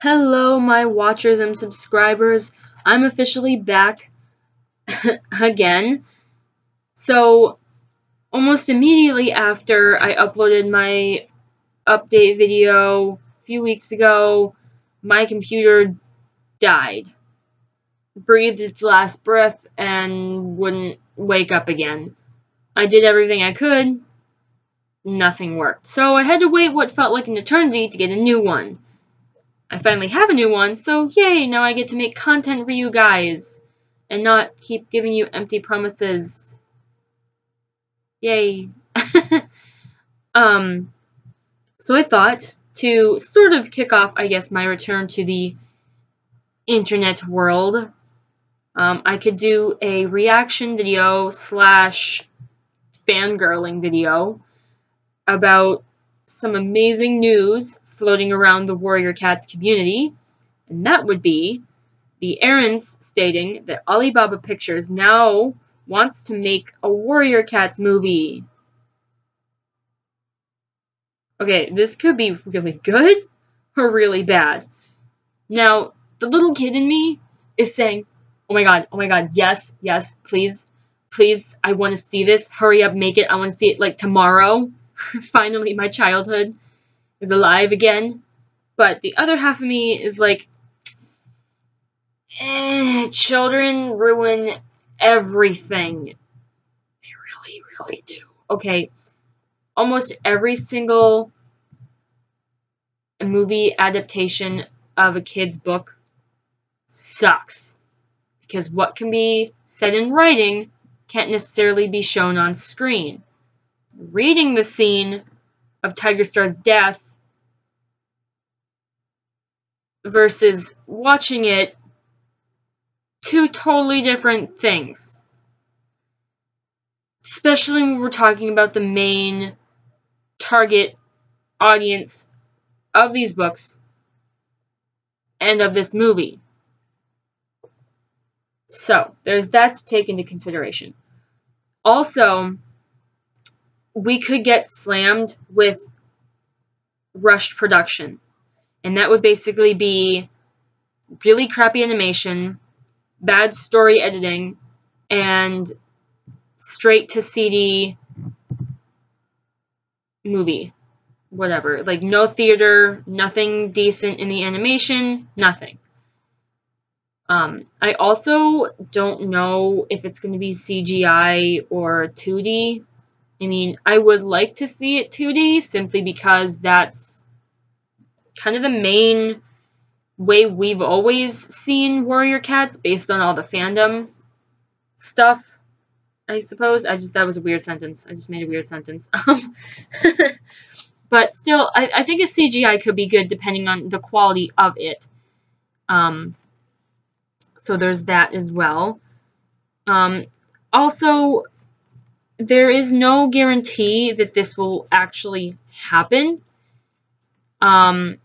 Hello, my watchers and subscribers. I'm officially back again. So, almost immediately after I uploaded my update video a few weeks ago, my computer died, breathed its last breath, and wouldn't wake up again. I did everything I could, nothing worked. So I had to wait what felt like an eternity to get a new one. I finally have a new one, so yay, now I get to make content for you guys and not keep giving you empty promises. Yay. So I thought to sort of kick off, I guess, my return to the internet world, I could do a reaction video / fangirling video about some amazing news floating around the Warrior Cats community, and that would be the errands stating that Alibaba Pictures now wants to make a Warrior Cats movie. Okay, this could be really good or really bad. Now, the little kid in me is saying, oh my god, yes, please, I want to see this, hurry up, make it, I want to see it like tomorrow. Finally, my childhood is alive again. But the other half of me is like, children ruin everything. They really do. Okay, almost every single movie adaptation of a kid's book sucks. Because what can be said in writing can't necessarily be shown on screen. Reading the scene of Tiger Star's death versus watching it, two totally different things. Especially when we're talking about the main target audience of these books and of this movie. So, there's that to take into consideration. Also, we could get slammed with rushed production. And that would basically be really crappy animation, bad story editing, and straight to CD movie. Whatever. Like, no theater, nothing decent in the animation, nothing. I also don't know if it's going to be CGI or 2D. I mean, I would like to see it 2D simply because that's kind of the main way we've always seen Warrior Cats based on all the fandom stuff, I suppose. That was a weird sentence. I just made a weird sentence. But still, I think a CGI could be good depending on the quality of it. So there's that as well. Also, there is no guarantee that this will actually happen. From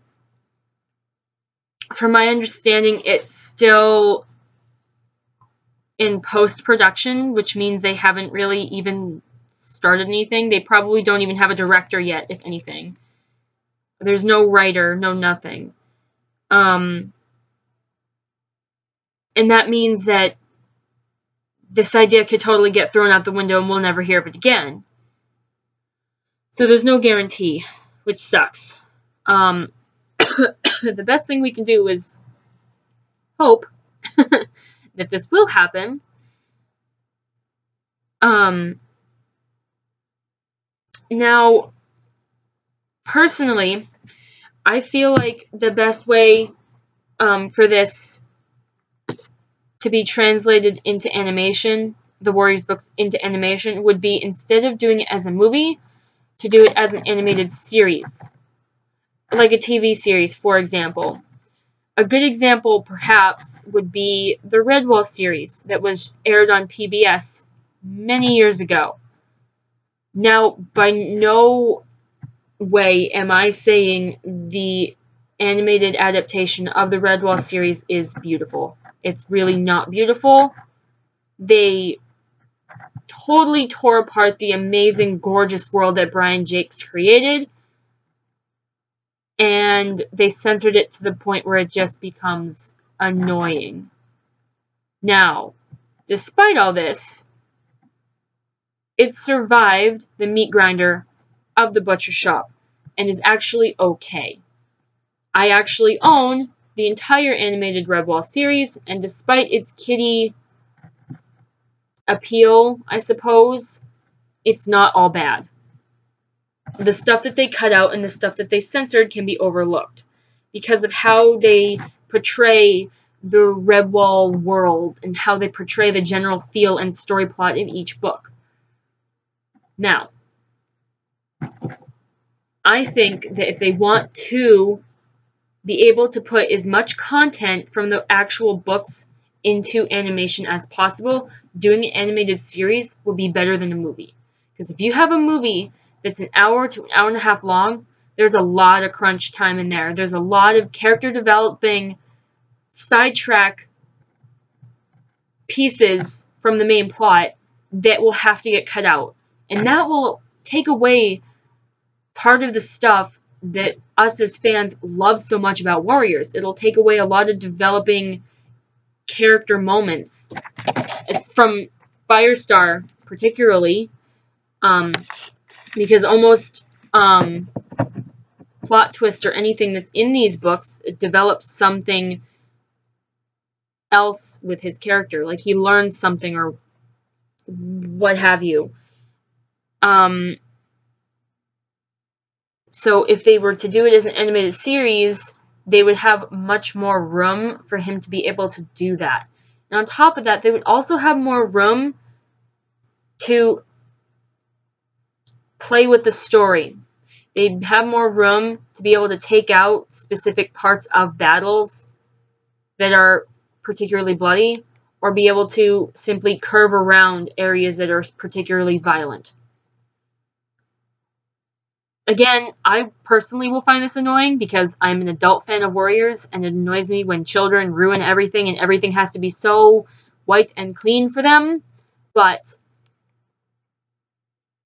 my understanding, it's still in post-production, which means they haven't really even started anything. They probably don't even have a director yet, if anything. There's no writer, no nothing. And that means that this idea could totally get thrown out the window and we'll never hear of it again. So there's no guarantee, which sucks. The best thing we can do is hope that this will happen. Now, personally, I feel like the best way for this to be translated into animation, the Warriors books into animation, would be instead of doing it as a movie, to do it as an animated series. Like a TV series, for example. A good example, perhaps, would be the Redwall series that was aired on PBS many years ago. Now, by no way am I saying the animated adaptation of the Redwall series is beautiful. It's really not beautiful. They totally tore apart the amazing, gorgeous world that Brian Jacques created. and they censored it to the point where it just becomes annoying. Now, despite all this, it survived the meat grinder of the butcher shop and is actually okay. I actually own the entire animated Redwall series, and despite its kiddie appeal, I suppose, it's not all bad. The stuff that they cut out and the stuff that they censored can be overlooked because of how they portray the Redwall world and how they portray the general feel and story plot in each book. Now, I think that if they want to be able to put as much content from the actual books into animation as possible, doing an animated series would be better than a movie. Because if you have a movie that's an hour to an hour and a half long, there's a lot of crunch time in there. There's a lot of character developing, sidetrack pieces from the main plot that will have to get cut out. And that will take away part of the stuff that us as fans love so much about Warriors. It'll take away a lot of developing character moments. It's from Firestar, particularly, because almost plot twist or anything that's in these books, it develops something else with his character. Like, he learns something or what have you. So if they were to do it as an animated series, they would have much more room for him to be able to do that. And on top of that, they would also have more room to play with the story. They'd have more room to be able to take out specific parts of battles that are particularly bloody, or be able to simply curve around areas that are particularly violent. Again, I personally will find this annoying because I'm an adult fan of Warriors, and it annoys me when children ruin everything and everything has to be so white and clean for them, but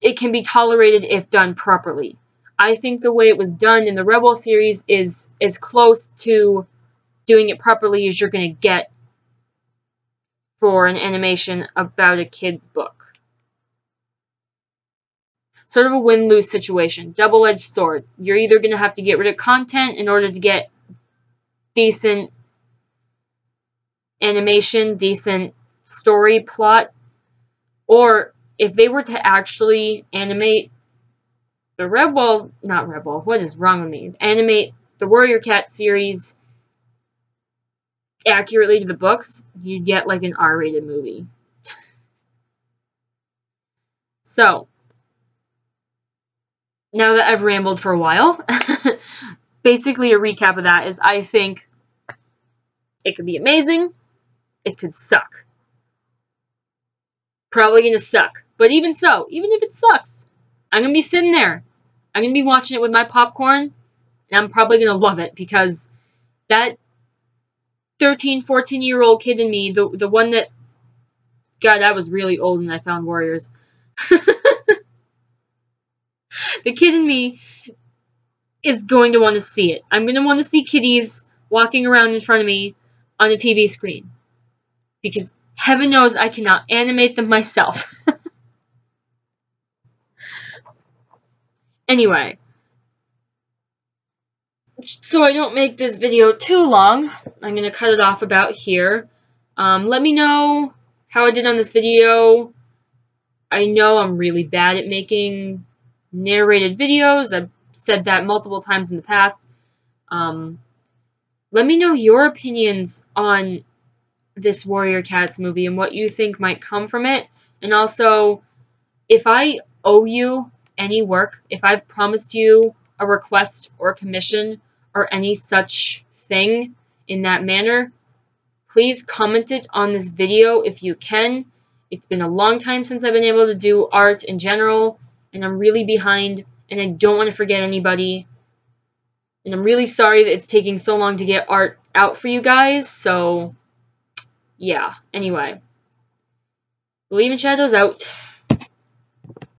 it can be tolerated if done properly. I think the way it was done in the Rebel series is as close to doing it properly as you're going to get for an animation about a kid's book. Sort of a win-lose situation. Double-edged sword. You're either going to have to get rid of content in order to get decent animation, decent story plot, or if they were to actually animate the what is wrong with me? Animate the Warrior Cat series accurately to the books, you'd get like an R-rated movie. So, now that I've rambled for a while, basically a recap of that is I think it could be amazing, it could suck. Probably gonna suck. But even so, even if it sucks, I'm gonna be sitting there. I'm gonna be watching it with my popcorn, and I'm probably gonna love it because that 13, 14-year-old kid in me, the one that, God, I was really old when I found Warriors. The kid in me is going to want to see it. I'm going to want to see kitties walking around in front of me on a TV screen. Because heaven knows I cannot animate them myself. Anyway. So I don't make this video too long, I'm going to cut it off about here. Let me know how I did on this video. I know I'm really bad at making narrated videos. I've said that multiple times in the past. Let me know your opinions on this Warrior Cats movie and what you think might come from it. And also, if I owe you any work, if I've promised you a request or commission or any such thing in that manner, please comment it on this video if you can. It's been a long time since I've been able to do art in general, and I'm really behind, and I don't want to forget anybody. And I'm really sorry that it's taking so long to get art out for you guys, so yeah. Anyway. Believe in Shadows out.